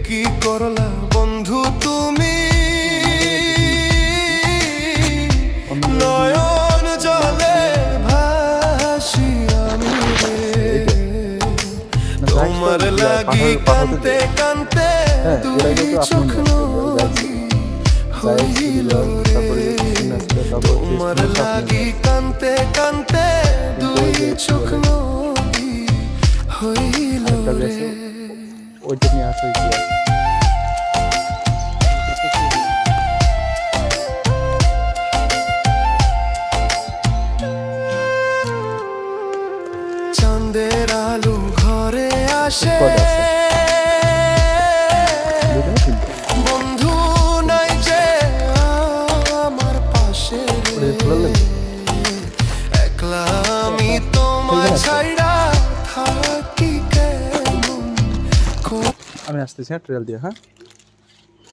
কি করলা বন্ধু তুমি, নয়ন জলে ভাসি আমি রে, তোমার লাগি কান্তে কান্তে দুই চোখ নদী হইল রে, তোমার লাগি কান্তে কান্তে দুই চোখ নদী হইল রে। ওইটা নিয়ে আসো কি চাঁদের আলো ঘরে আসে, বন্ধু নাই যে আমার পাশে রে, একলা আমি তোমার ছাইড়া থাকি কেমন। আমি আসতেছি, হ্যাঁ ট্রেল দিয়ে, হ্যাঁ।